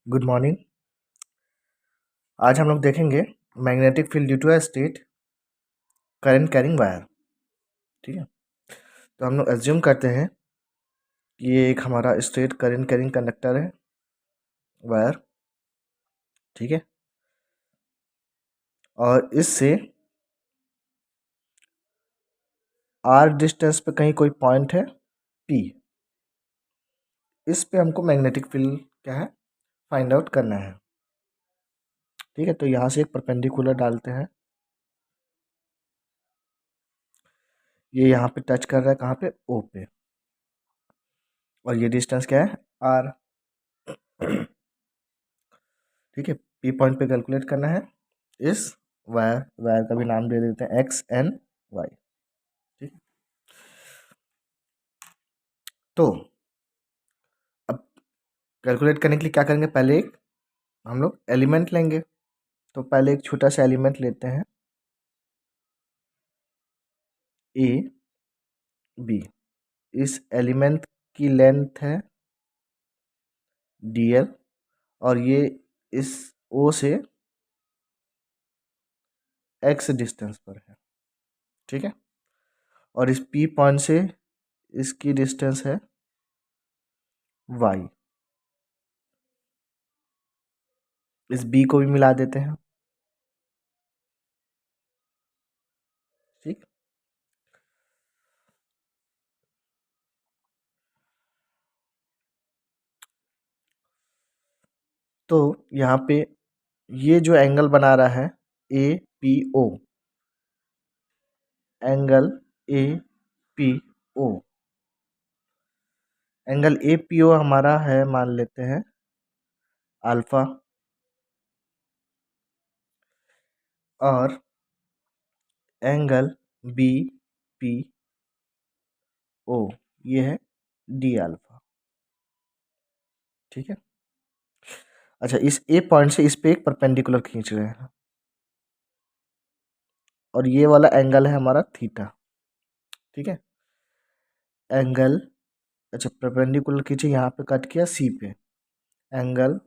Good morning. आज हम लोग देखेंगे magnetic field due to a straight current carrying wire. ठीक है, तो हम लोग एज्यूम करते हैं कि ये एक हमारा स्टेट करंट कैरिंग कंडक्टर है, वायर। ठीक है, और इससे आर डिस्टेंस पे कहीं कोई पॉइंट है पी, इस पे हमको मैग्नेटिक फील्ड क्या है फाइंड आउट करना है। ठीक है, तो यहाँ से एक परपेंडिकुलर डालते हैं, ये यहाँ पे टच कर रहा है कहाँ पे, ओ पे, और ये डिस्टेंस क्या है, आर। ठीक है, पी पॉइंट पे कैलकुलेट करना है इस वायर वायर का भी नाम दे देते हैं एक्स एन वाई। ठीक, तो अब कैलकुलेट करने के लिए क्या करेंगे, पहले एक हम लोग एलिमेंट लेंगे। तो पहले एक छोटा सा एलिमेंट लेते हैं, ए बी। इस एलिमेंट की लेंथ है डी एल, और ये इस ओ से एक्स डिस्टेंस पर है। ठीक है, और इस पी पॉइंट से इसकी डिस्टेंस है वाई। इस बी को भी मिला देते हैं। ठीक, तो यहाँ पे ये जो एंगल बना रहा है A P O, angle A P O, angle A P O हमारा है, मान लेते हैं अल्फा, और एंगल बी पी ओ ये है डी अल्फा। ठीक है, अच्छा, इस ए पॉइंट से इस पे एक परपेंडिकुलर खींच रहे हैं, और ये वाला एंगल है हमारा थीटा। ठीक है, एंगल, अच्छा परपेंडिकुलर खींचे, यहाँ पे कट किया सी पे, एंगल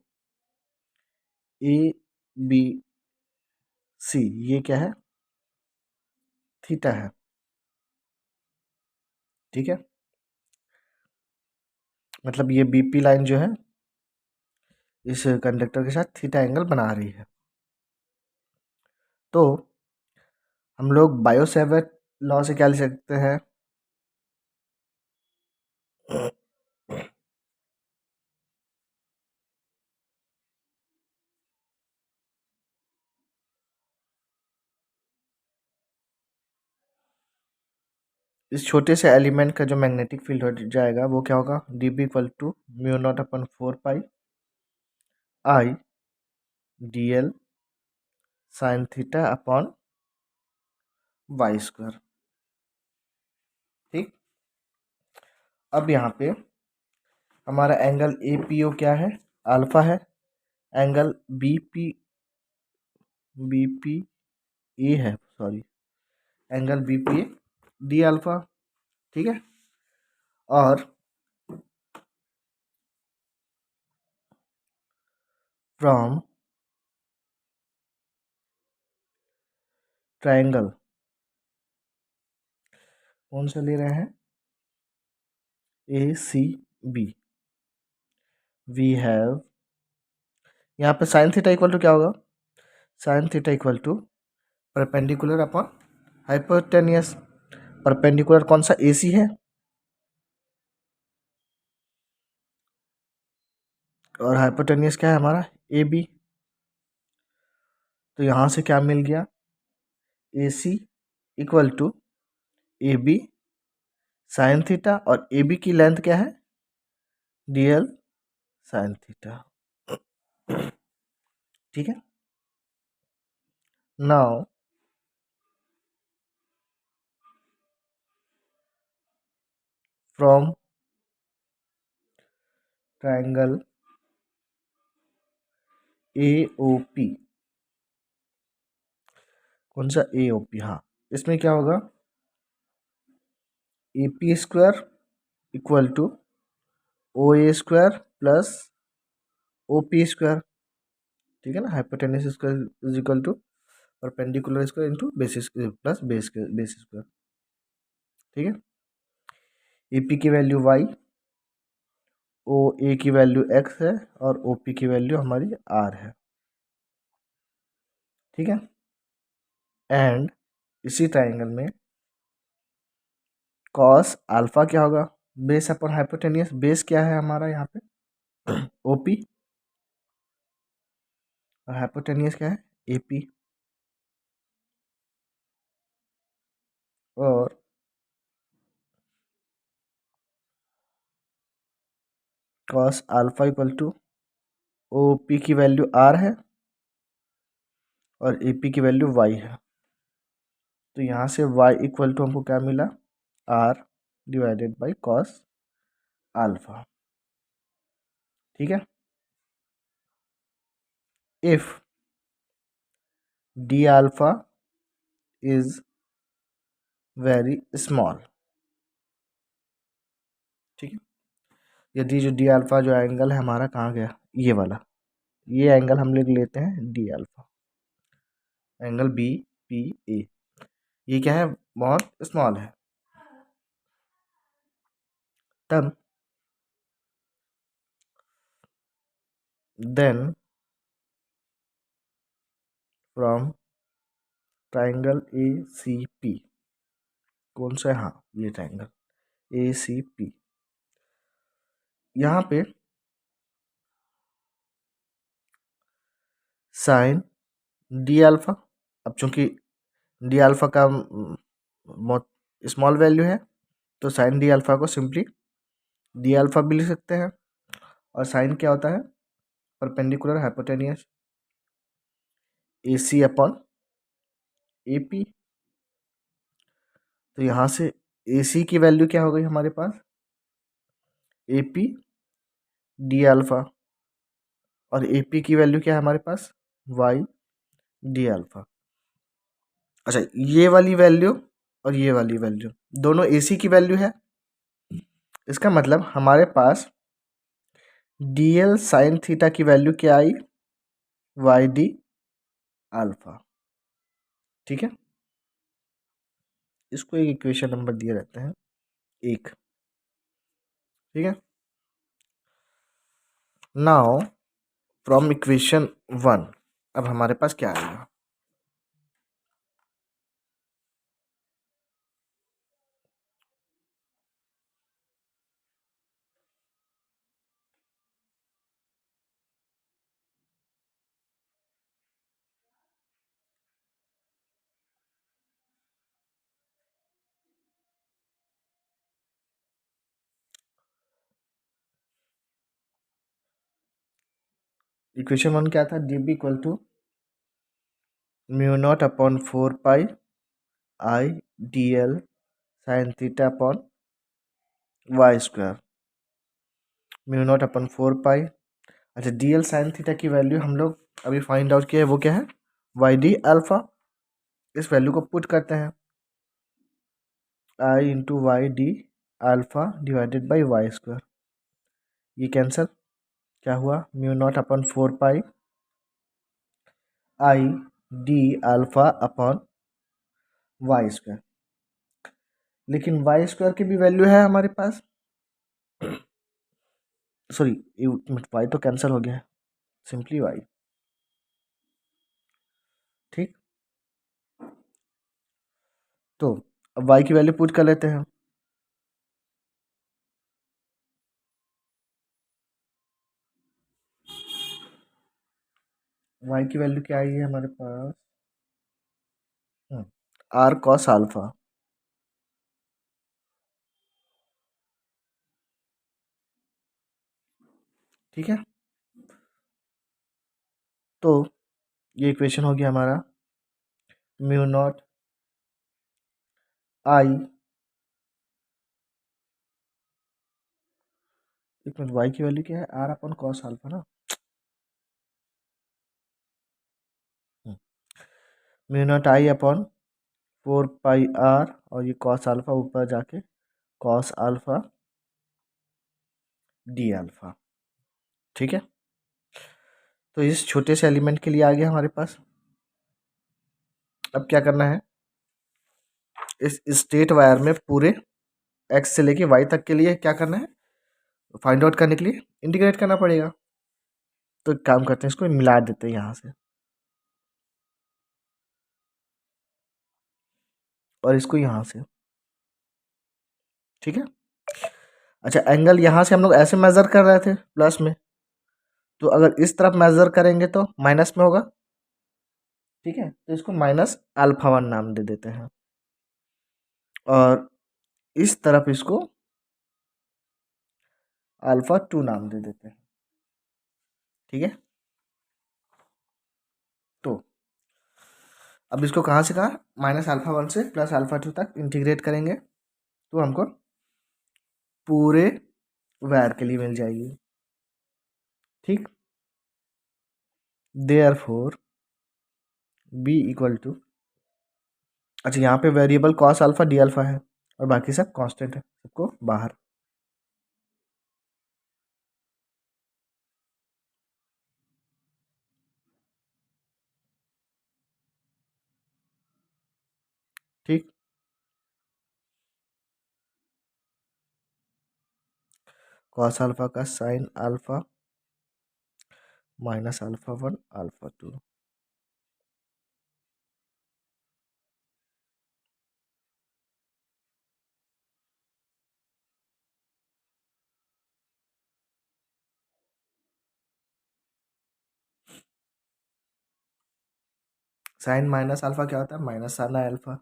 ए बी सी ये क्या है, थीटा है। ठीक है, मतलब ये बीपी लाइन जो है इस कंडक्टर के साथ थीटा एंगल बना रही है। तो हम लोग बायो सेवर्ट लॉ से क्या लिख सकते हैं, इस छोटे से एलिमेंट का जो मैग्नेटिक फील्ड हो जाएगा वो क्या होगा, D B equal to mu naught upon 4 pi I D L sine theta upon Y square. ठीक, अब यहाँ पे हमारा एंगल ए पी ओ क्या है, अल्फा है, एंगल बी पी ए है, sorry, angle B P A D alpha. ठीक है, और फ्रॉम ट्रायंगल कौन सा ले रहे हैं, A C B, we have, यहाँ पे साइन थीटा इक्वल टू क्या होगा, sine theta equal to perpendicular upon hypotenuse. Perpendicular कौन सा, ए सी है, और हाइपोटेनियस क्या है हमारा, ए बी। तो यहाँ से क्या मिल गया, A C equal to A B sine theta, और ए बी की लेंथ क्या है, डी एल साइन थीटा। ठीक है, now from triangle A O P, कौन सा ए ओ पी, हाँ, इसमें क्या होगा, A P square equal to O A square plus O P square, ठीक है ना, hypotenuse square is equal to perpendicular square into basis plus base square, ठीक है। ए पी की वैल्यू वाई, ओ ए की वैल्यू एक्स है और O P की वैल्यू हमारी आर है, ठीक है। एंड इसी ट्राइंगल में कॉस अल्फा क्या होगा, बेस अपॉन हाइपोटेनियस, बेस क्या है हमारा यहाँ पे ओपी और हाइपोटेनियस क्या है एपी, और cos alpha equal to OP की वैल्यू आर है और एपी की वैल्यू वाई है। तो यहाँ से वाई इक्वल टू हमको क्या मिला, R divided by cos alpha, ठीक है। If D alpha is very small, ठीक है। यदि जो डी अल्फा जो एंगल है हमारा कहाँ गया, ये वाला, ये एंगल हम लोग लेते हैं D alpha, angle B P A, ये क्या है, बहुत स्मॉल है, तब then from triangle A C P, कौन सा है, हाँ ये ट्राइंगल ए सी पी, यहाँ पे साइन डी अल्फा, अब चूंकि डी अल्फा का बहुत स्मॉल वैल्यू है तो साइन डी अल्फा को सिंपली डी अल्फा भी लिख सकते हैं, और साइन क्या होता है, perpendicular hypotenuse A C upon A P. तो यहाँ से ए सी की वैल्यू क्या हो गई हमारे पास, ए पी डी अल्फा, और ए पी की वैल्यू क्या है हमारे पास, वाई डी अल्फा। अच्छा, ये वाली वैल्यू और ये वाली वैल्यू दोनों ए सी की वैल्यू है, इसका मतलब हमारे पास डी एल साइन थीटा की वैल्यू क्या आई, वाई डी अल्फा, ठीक है। इसको एक इक्वेशन नंबर दिए रहते हैं एक, ठीक है। नाउ फ्रॉम इक्वेशन 1 अब हमारे पास क्या आएगा, इक्वेशन 1 क्या था, D B equal to mu not upon 4 pi I D L sine theta upon Y square, mu not upon 4 pi. अच्छा, डी एल साइन थीटा की वैल्यू हम लोग अभी फाइंड आउट किया है, वो क्या है, वाई डी अल्फा। इस वैल्यू को पुट करते हैं, I into Y D alpha divided by Y square, ये कैंसल, क्या हुआ, mu not upon 4 pi I D alpha upon Y square. लेकिन वाई स्क्वायर की भी वैल्यू है हमारे पास, सॉरी वाई तो कैंसिल हो गया है, सिंपली वाई, ठीक। तो अब वाई की वैल्यू पुट कर लेते हैं, वाई की वैल्यू क्या आई है हमारे पास, आर कॉस अल्फा, ठीक है। तो ये इक्वेशन हो गया हमारा म्यू नॉट आई, एक मिनट, वाई की वैल्यू क्या है, आर अपॉन कॉस अल्फा ना, mu naught I upon 4 pi R, और ये कॉस अल्फा ऊपर जाके कॉस अल्फा डी अल्फा, ठीक है। तो इस छोटे से एलिमेंट के लिए आ गया हमारे पास। अब क्या करना है, इस स्टेट वायर में पूरे एक्स से लेके वाई तक के लिए क्या करना है, फाइंड आउट करने के लिए इंटीग्रेट करना पड़ेगा। तो एक काम करते हैं, इसको मिला देते हैं यहाँ से, और इसको यहाँ से। ठीक है। अच्छा, एंगल यहाँ से हम लोग ऐसे मेजर कर रहे थे प्लस में, तो अगर इस तरफ मेजर करेंगे तो माइनस में होगा। ठीक है, तो इसको माइनस अल्फा 1 नाम दे देते हैं, और इस तरफ इसको अल्फा 2 नाम दे देते हैं। ठीक है, तो अब इसको कहाँ से कहाँ, माइनस अल्फा 1 से प्लस अल्फा 2 तक इंटीग्रेट करेंगे, तो हमको पूरे वायर के लिए मिल जाएगी। ठीक, देयरफॉर बी इक्वल टू, अच्छा यहाँ पे variable cos alpha D alpha है, और बाकी सब कांस्टेंट है, सबको बाहर। ठीक, कॉस अल्फा का sine alpha minus alpha 1 alpha 2। Sine minus alpha क्या होता है, माइनस साइन अल्फा।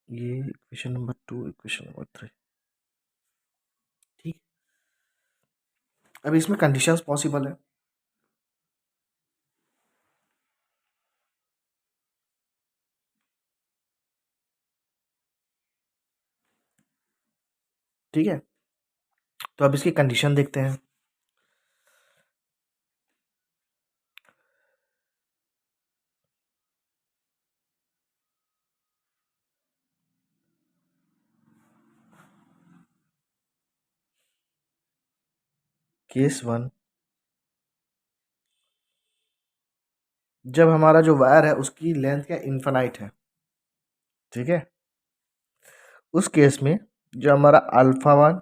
ये इक्वेशन नंबर 2, इक्वेशन नंबर 3। ठीक, अब इसमें कंडीशंस पॉसिबल है। ठीक है, तो अब इसकी कंडीशन देखते हैं। केस 1, जब हमारा जो वायर है उसकी लेंथ क्या इन्फिनाइट है। ठीक है, उस केस में जो हमारा अल्फा 1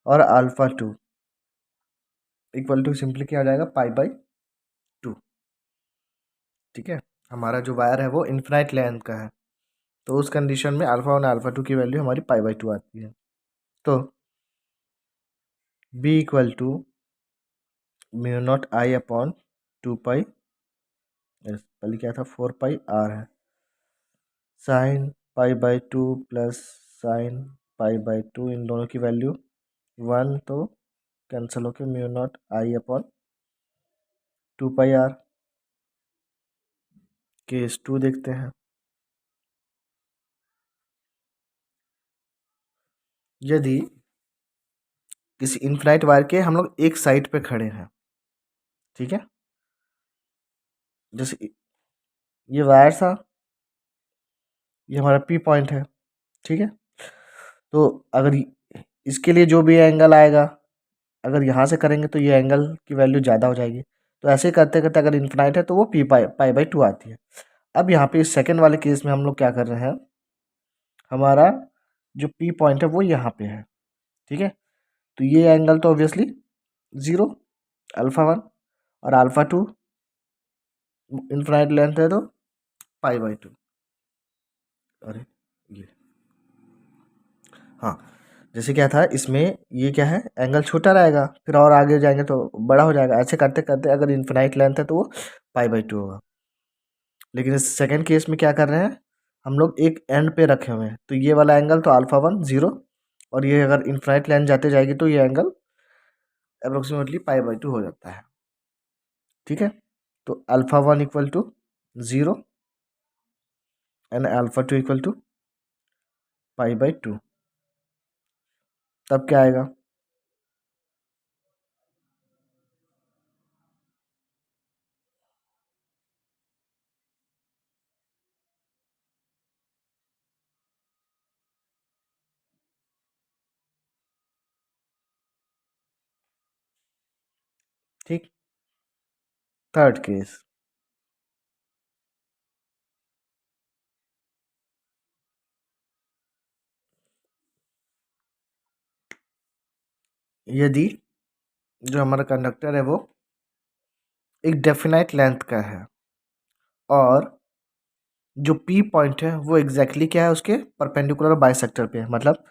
और अल्फा 2 इक्वल टू सिंपली क्या हो जाएगा, पाई बाई 2। ठीक है, हमारा जो वायर है वो इन्फिनाइट लेंथ का है, तो उस कंडीशन में अल्फा 1 अल्फा 2 की वैल्यू हमारी पाई बाई 2 आती है। तो B equal to mu naught I upon 2 pi, पहले क्या था 4 पाई आर है, sine pi by 2 plus sine pi by 2, इन दोनों की वैल्यू 1, तो कैंसिल होके mu naught I upon 2 pi R. Case 2 देखते हैं, यदि किसी इनफिनाइट वायर के हम लोग एक साइड पे खड़े हैं, ठीक है, जैसे ये वायर था, ये हमारा पी पॉइंट है। ठीक है, तो अगर इसके लिए जो भी एंगल आएगा, अगर यहाँ से करेंगे तो ये एंगल की वैल्यू ज़्यादा हो जाएगी, तो ऐसे करते करते अगर इन्फिनाइट है तो वो पी पाई पाई बाई 2 आती है। अब यहाँ पे इस सेकेंड वाले केस में हम लोग क्या कर रहे हैं, हमारा जो पी पॉइंट है वो यहाँ पे है। ठीक है, तो ये एंगल तो ऑब्वियसली 0, अल्फा 1, और अल्फा 2 इन्फिनाइट लेंथ है तो पाई बाई 2। अरे ये, हाँ, जैसे क्या था इसमें, ये क्या है, एंगल छोटा रहेगा, फिर और आगे जाएंगे तो बड़ा हो जाएगा, ऐसे करते करते अगर इन्फिनाइट लेंथ है तो वो पाई बाई 2 होगा। लेकिन इस सेकेंड केस में क्या कर रहे हैं, हम लोग एक एंड पे रखे हुए हैं, तो ये वाला एंगल तो अल्फा 1 0, और ये अगर इन्फिनाइट लेंथ जाते जाएगी तो ये एंगल अप्रोक्सीमेटली पाई बाई 2 हो जाता है। ठीक है, तो alpha 1 equal to 0 and alpha 2 equal to pi by 2, तब क्या आएगा, ठीक। थर्ड केस, यदि जो हमारा कंडक्टर है वो एक डेफिनाइट लेंथ का है और जो पी पॉइंट है वो एग्जैक्टली क्या है, उसके परपेंडिकुलर बाइसेक्टर पे है। मतलब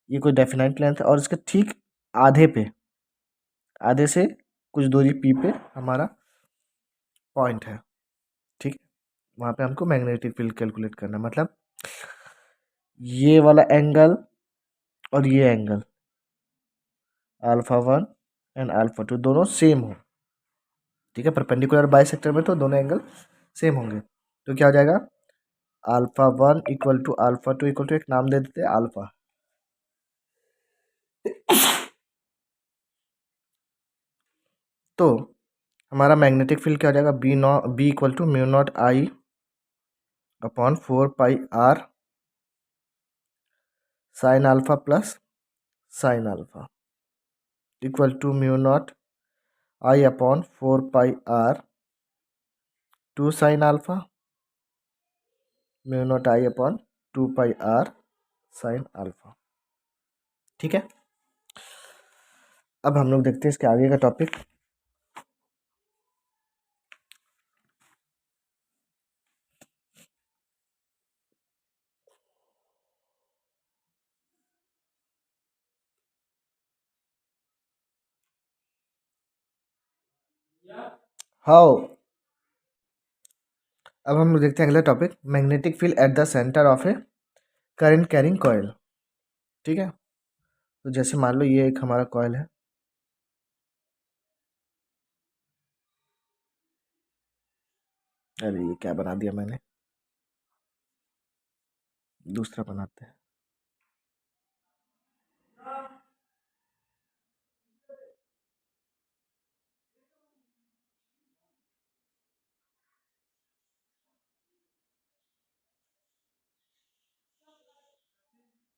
ये कोई डेफिनाइट लेंथ है और इसके ठीक आधे पे, आधे से कुछ दूरी पी पे हमारा पॉइंट है। ठीक, वहाँ पे हमको मैग्नेटिक फील्ड कैलकुलेट करना है। मतलब ये वाला एंगल और ये एंगल अल्फा 1 एंड अल्फा 2 दोनों सेम हो। ठीक है, परपेंडिकुलर बाइसेक्टर में तो दोनों एंगल सेम होंगे। तो क्या हो जाएगा, alpha 1 equal to alpha 2 equal to, एक नाम दे देते हैं अल्फा। तो हमारा मैग्नेटिक फील्ड क्या हो जाएगा, B equal to mu naught I upon 4 pi R sine alpha plus sine alpha equal to mu naught I upon 4 pi R 2 sine alpha mu naught I upon 2 pi R sine alpha. ठीक है, अब हम लोग देखते हैं इसके आगे का टॉपिक। हाउ, अब हम लोग देखते हैं अगला topic, magnetic field at the centre of A current carrying coil. ठीक है, तो जैसे मान लो ये एक हमारा कॉइल है, अरे ये क्या बना दिया मैंने, दूसरा बनाते हैं।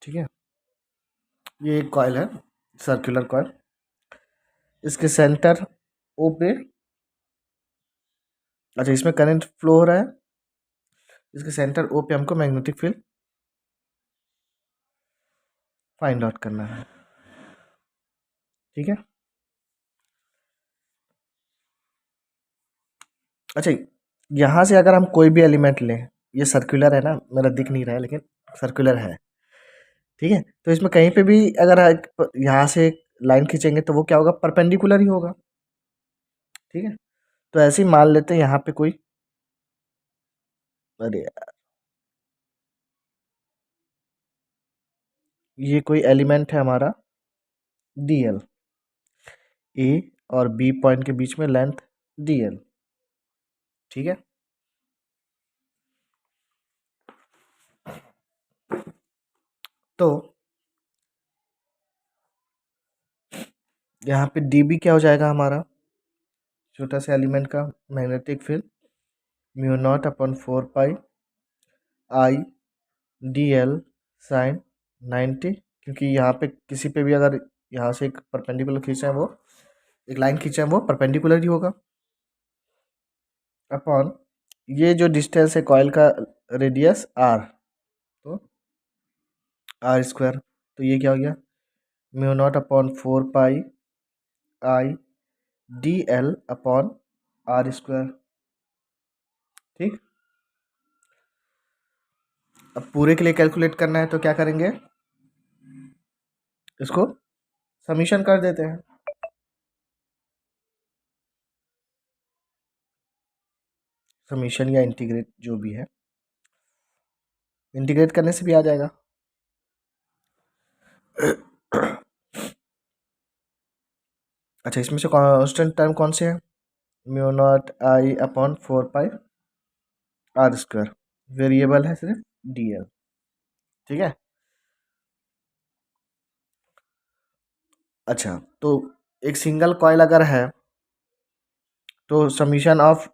ठीक है, ये एक कॉइल है, सर्कुलर कॉइल। इसके सेंटर ओ पे, अच्छा इसमें करंट फ्लो हो रहा है, इसके सेंटर ओ पे हमको मैग्नेटिक फील्ड फाइंड आउट करना है। ठीक है, अच्छा यहाँ से अगर हम कोई भी एलिमेंट लें, ये सर्कुलर है ना, मेरा दिख नहीं रहा है लेकिन सर्कुलर है। ठीक है, तो इसमें कहीं पे भी अगर यहाँ से लाइन खींचेंगे तो वो क्या होगा, परपेंडिकुलर ही होगा। ठीक है, तो ऐसे ही मान लेते हैं यहाँ पे कोई, अरे यार, ये कोई एलिमेंट है हमारा डी एल, ए और बी पॉइंट के बीच में लेंथ डी एल। ठीक है, तो यहाँ पे डी बी क्या हो जाएगा हमारा, छोटा सा एलिमेंट का magnetic field mu naught upon 4 pi I D L sign 90, क्योंकि यहाँ पे किसी पे भी अगर यहाँ से एक परपेंडिकुलर खींचा है, वो एक लाइन खींचा है वो परपेंडिकुलर ही होगा, अपॉन ये जो डिस्टेंस है कॉइल का रेडियस आर, तो आर स्क्वायर। तो ये क्या हो गया, mu not upon 4 pi I D L upon R square. ठीक, अब पूरे के लिए कैलकुलेट करना है तो क्या करेंगे, इसको समीशन कर देते हैं। समीशन या इंटीग्रेट जो भी है, इंटीग्रेट करने से भी आ जाएगा। अच्छा, इसमें से कांस्टेंट टर्म कौन से हैं, mu naught I upon 4 pi R square, variable है सिर्फ डी एल। ठीक है, अच्छा तो एक सिंगल कॉइल अगर है तो समीशन ऑफ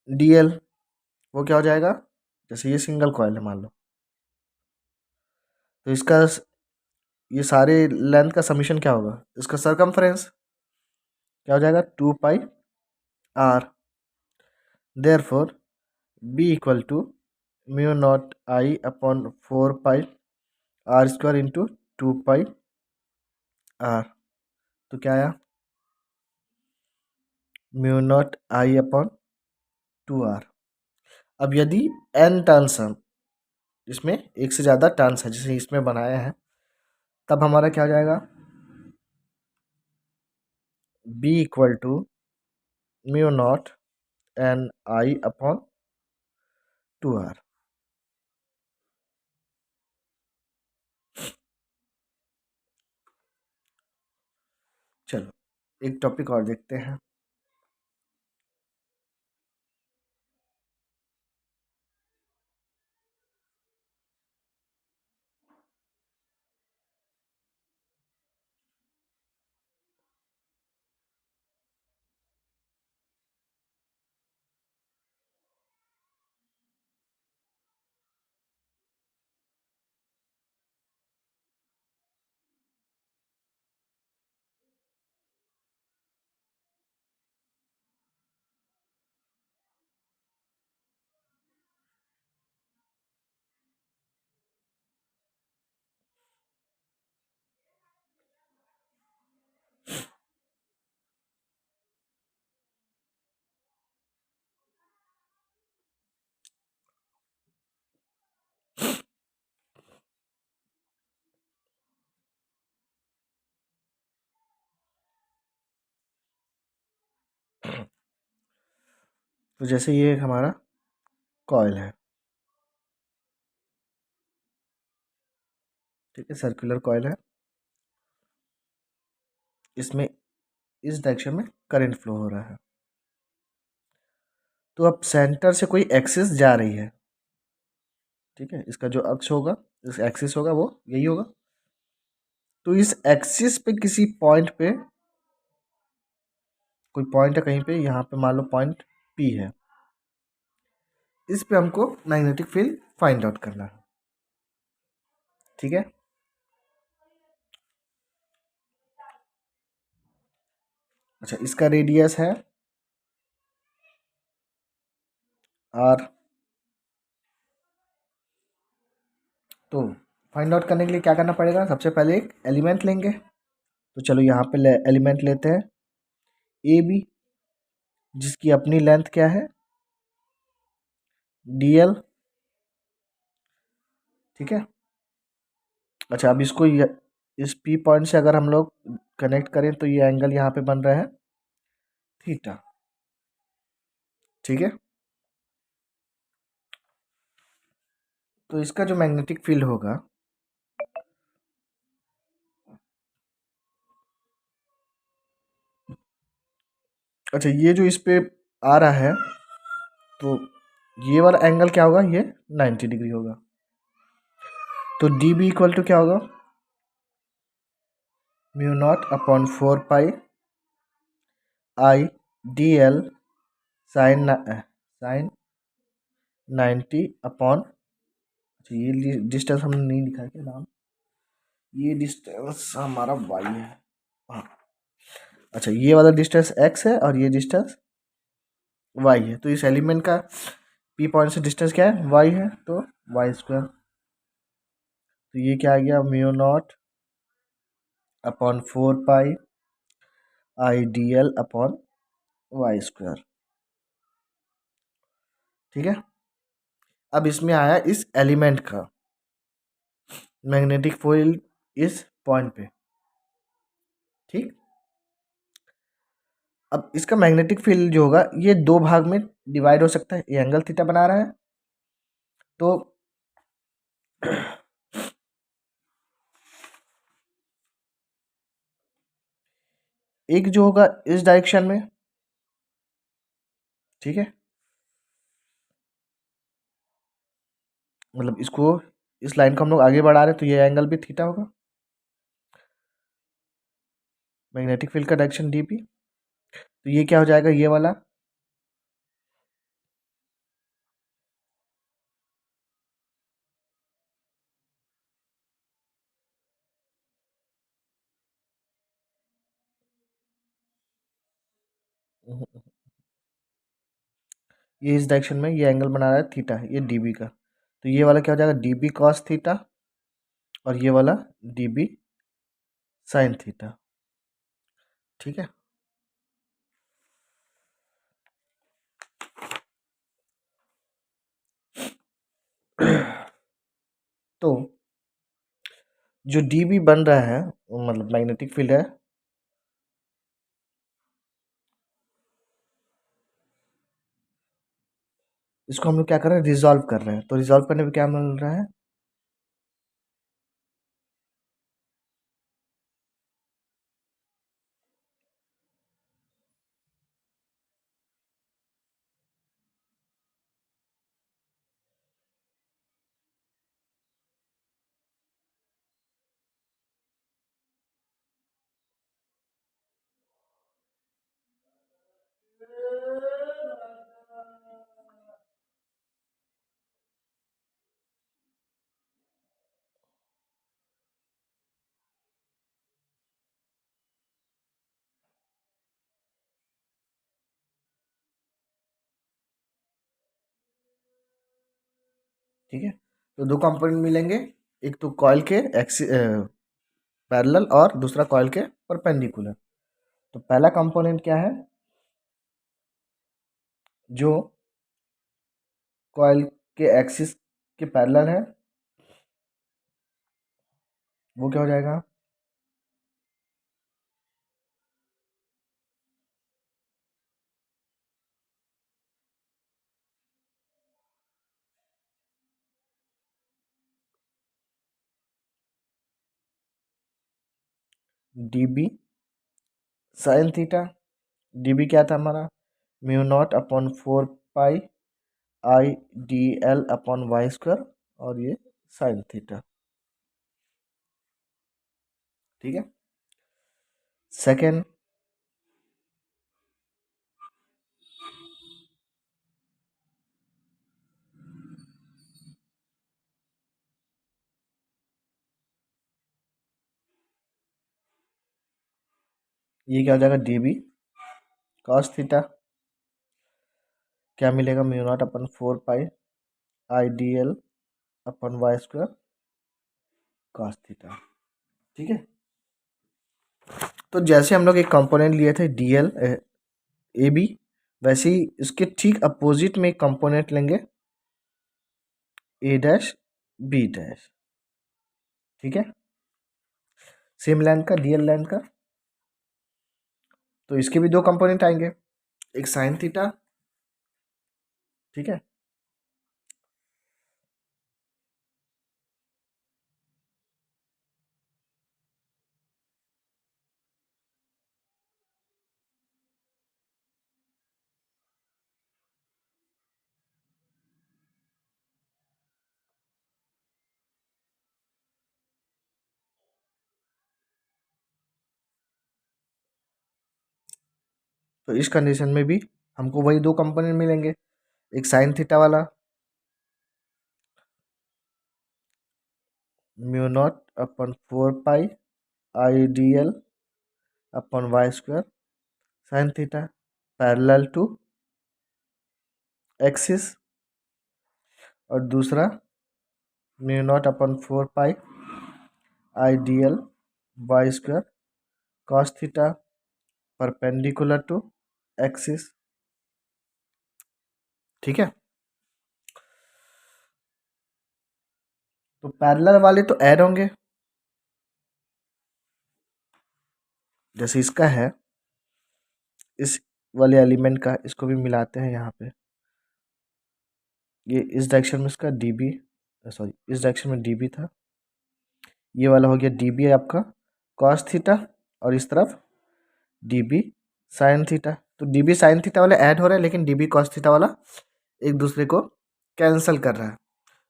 डी एल वो क्या हो जाएगा, जैसे ये सिंगल कॉइल है मान लो, तो इसका ये सारे लेंथ का समीशन क्या होगा, इसका सरकमफ्रेंस, क्या हो जाएगा 2πr। Therefore B equal to mu naught I upon 4πr² into 2πr। तो क्या आया mu naught I upon 2r। अब यदि n टर्न्स हैं, इसमें एक से ज़्यादा टर्न्स है जैसे इसमें बनाया है, तब हमारा क्या हो जाएगा B equal to mu naught N I upon 2r। चलो एक टॉपिक और देखते हैं। तो जैसे ये हमारा कॉइल है, ठीक है, सर्कुलर कॉइल है, इसमें इस डायरेक्शन में करंट फ्लो हो रहा है। तो अब सेंटर से कोई एक्सिस जा रही है, ठीक है, इसका जो अक्ष होगा, इस एक्सिस होगा वो यही होगा। तो इस एक्सिस पे किसी पॉइंट पे, कोई पॉइंट है कहीं पे, यहाँ पे मान लो पॉइंट P है, इस पे हमको मैग्नेटिक फील्ड फाइंड आउट करना है, ठीक है। अच्छा, इसका रेडियस है R। तो फाइंड आउट करने के लिए क्या करना पड़ेगा, सबसे पहले एक एलिमेंट लेंगे। तो चलो यहाँ पे एलिमेंट लेते हैं AB, जिसकी अपनी लेंथ क्या है DL, ठीक है। अच्छा, अब इसको इस P पॉइंट से अगर हम लोग कनेक्ट करें तो ये एंगल यहाँ पे बन रहा है थीटा, ठीक है। तो इसका जो मैग्नेटिक फील्ड होगा, अच्छा, ये जो इस पे आ रहा है, तो ये वाला एंगल क्या होगा, ये 90 डिग्री होगा। तो DB इक्वल टू क्या होगा mu not upon 4πI DL sine 90 upon, अच्छा ये डिस्टेंस हमने नहीं लिखा है क्या नाम, ये डिस्टेंस हमारा y है, हाँ। अच्छा, ये वाला डिस्टेंस x है और ये डिस्टेंस y है। तो इस एलिमेंट का P पॉइंट से डिस्टेंस क्या है, y है, तो y²। तो ये क्या आ गया mu not upon 4πI DL upon y², ठीक है। अब इसमें आया इस एलिमेंट का मैग्नेटिक फील्ड इस पॉइंट पे, ठीक। अब इसका मैग्नेटिक फील्ड जो होगा ये दो भाग में डिवाइड हो सकता है, ये एंगल थीटा बना रहा है। तो एक जो होगा इस डायरेक्शन में, ठीक है, मतलब इसको, इस लाइन को हम लोग आगे बढ़ा रहे हैं तो ये एंगल भी थीटा होगा, मैग्नेटिक फील्ड का डायरेक्शन DP। तो ये क्या हो जाएगा, ये वाला ये इस डायरेक्शन में ये एंगल बना रहा है थीटा, ये डीबी का, तो ये वाला क्या हो जाएगा डीबी कॉस थीटा, और ये वाला डीबी साइन थीटा। ठीक है, तो जो डीबी बन रहा है मतलब मैग्नेटिक फील्ड है, इसको हम लोग क्या कर रहे हैं रिजॉल्व कर रहे हैं, तो रिजॉल्व करने पे क्या मिल रहा है ठीक है, तो दो कंपोनेंट मिलेंगे, एक तो कॉइल के पैरेलल और दूसरा कॉइल के परपेंडिकुलर। तो पहला कंपोनेंट क्या है, जो कॉइल के एक्सिस के पैरेलल है, वो क्या हो जाएगा डीबी साइन थीटा। डीबी क्या था हमारा mu not upon 4 pi I D L upon Y square, और ये साइन थीटा। ठीक है, सेकेंड ये क्या हो जाएगा डीबी कॉस थीटा, क्या मिलेगा mu naught upon 4 pi I D L upon Y square cos theta. ठीक है, तो जैसे हम लोग एक कंपोनेंट लिए थे डी एल ए बी, वैसे ही इसके ठीक अपोजिट में एक कंपोनेंट लेंगे ए डैश बी डैश। ठीक है, सेम लेंथ का डी एल लेंथ का, तो इसके भी दो कंपोनेंट आएंगे, एक साइन थीटा। ठीक है, तो इस कंडीशन में भी हमको वही दो कंपोनेंट मिलेंगे, एक साइन थीटा वाला mu naught upon 4 pi I D L upon Y square sine theta parallel to axis, और दूसरा mu naught upon 4 pi I D L Y square cos theta perpendicular to axis. ठीक है, तो parallel वाले तो add होंगे, जैसे इसका है इस वाले एलिमेंट का, इसको भी मिलाते हैं यहाँ पे, ये इस डायरेक्शन में इसका डीबी, सॉरी इस डायरेक्शन में डीबी था, ये वाला हो गया डीबी है आपका कॉस थीटा, और इस तरफ डीबी साइन थीटा। तो डीबी साइन थीटा वाला ऐड हो रहा है, लेकिन डीबी कॉस थीटा वाला एक दूसरे को कैंसिल कर रहा है।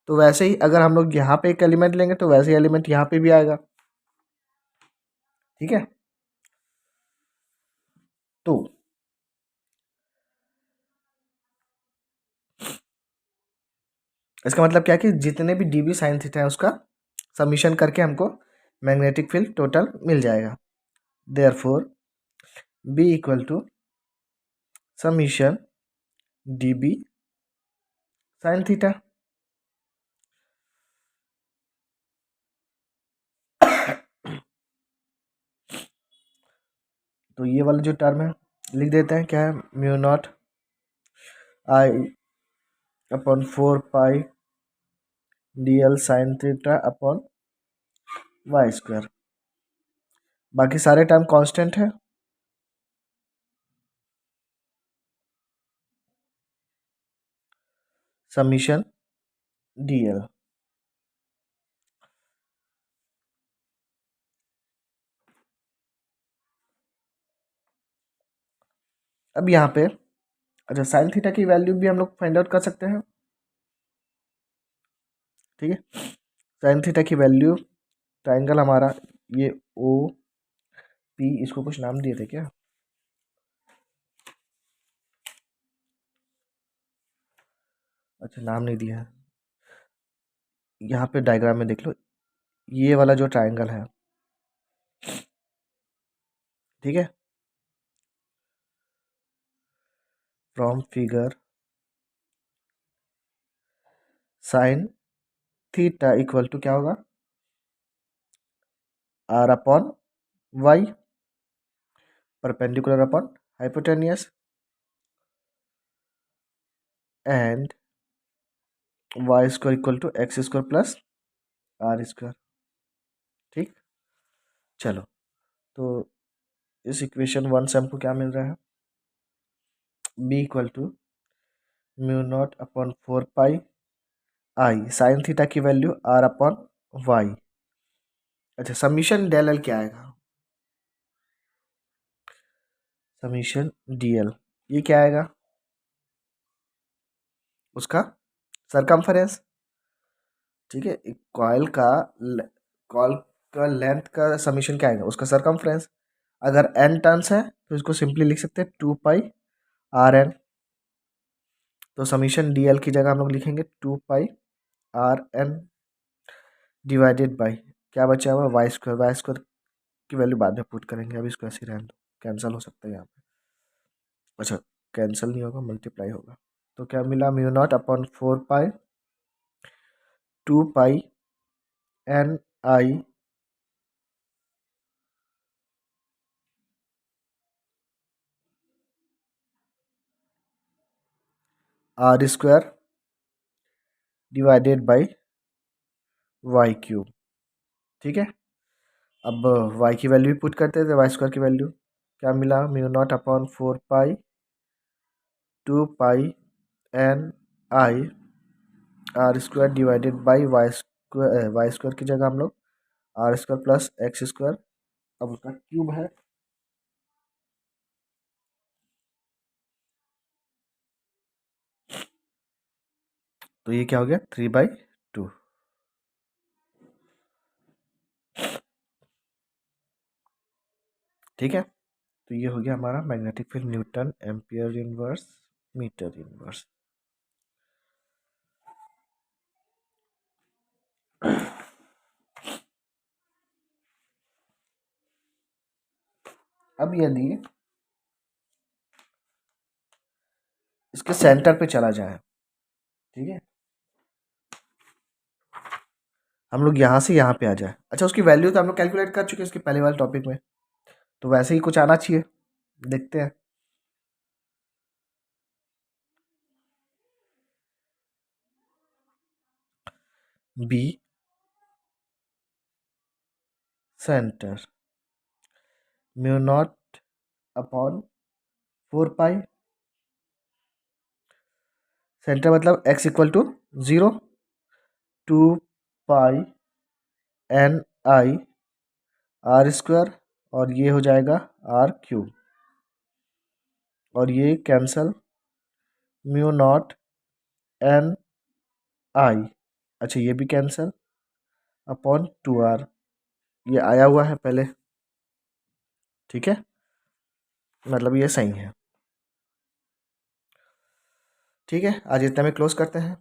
तो वैसे ही अगर हम लोग यहाँ पे एक एलिमेंट लेंगे तो वैसे ही एलिमेंट यहाँ पे भी आएगा। ठीक है, तो इसका मतलब क्या है कि जितने भी डीबी साइन थीटा है उसका समीशन करके हमको मैग्नेटिक फील्ड टोटल मिल जाएगा। Therefore B equal to summation D B sine theta. तो ये वाला जो टर्म है लिख देते हैं, क्या है, mu naught I upon 4 pi D L sine theta upon Y square. बाकी सारे टर्म कांस्टेंट है। Summation D L. अब यहाँ पे अच्छा साइन थीटा की वैल्यू भी हम लोग फाइंड आउट कर सकते हैं। ठीक है, साइन थीटा की वैल्यू, ट्राइंगल हमारा ये ओ पी, इसको कुछ नाम दिए थे क्या? अच्छा नाम नहीं दिया है। यहाँ पे डायग्राम में देख लो, ये वाला जो ट्राइंगल है, ठीक है, from figure sine theta equal to क्या होगा, R upon Y perpendicular upon hypotenuse and Y square equal to X square plus R square. ठीक, चलो, तो इस इक्वेशन 1 से हमको क्या मिल रहा है, B equal to mu not upon 4 pi I sine theta की वैल्यू आर अपॉन वाई। अच्छा समीशन डेल एल क्या आएगा, समीशन डी एल ये क्या आएगा, उसका सरकमफेरेंस। ठीक है, कॉइल का लेंथ का समीशन क्या आएगा, उसका सरकमफ्रेंस। अगर एन टर्न्स है तो इसको सिंपली लिख सकते हैं 2 पाई आर एन। तो समीशन डी एल की जगह हम लोग लिखेंगे 2 pi are N divided by क्या बचा हुआ, वाई स्क्वायर। वाई स्क्वायर की वैल्यू बाद में पुट करेंगे, अभी इसको ऐसे ही रहने दो, कैंसिल हो सकता है यहाँ पे। अच्छा कैंसिल नहीं होगा, मल्टीप्लाई होगा। तो क्या मिला, mu not upon 4 pi 2 pi N I R square divided by Y cube. ठीक है, अब वाई की वैल्यू भी पुट करते थे, वाई स्क्वायर की वैल्यू क्या मिला, mu not upon 4 pi 2 pi N I R square divided by Y square की जगह हम लोग R square plus X square, अब उसका क्यूब है। तो ये क्या हो गया, 3/2। ठीक है, तो ये हो गया हमारा magnetic field newton ampere inverse metre inverse. अब यदि इसके सेंटर पे चला जाए, ठीक है, हम लोग यहाँ से यहाँ पे आ जाए। अच्छा उसकी वैल्यू तो हम लोग कैलकुलेट कर चुके हैं इसके पहले वाले टॉपिक में, तो वैसे ही कुछ आना चाहिए, देखते हैं। B centre mu not upon 4 pi, centre मतलब x equal to 0, 2 pi N I R square, और ये हो जाएगा आर क्यूब, और ये cancel, mu naught N I, अच्छा ये भी कैंसल अपॉन 2 आर, ये आया हुआ है पहले। ठीक है, मतलब ये सही है। ठीक है, आज इतना में क्लोज करते हैं।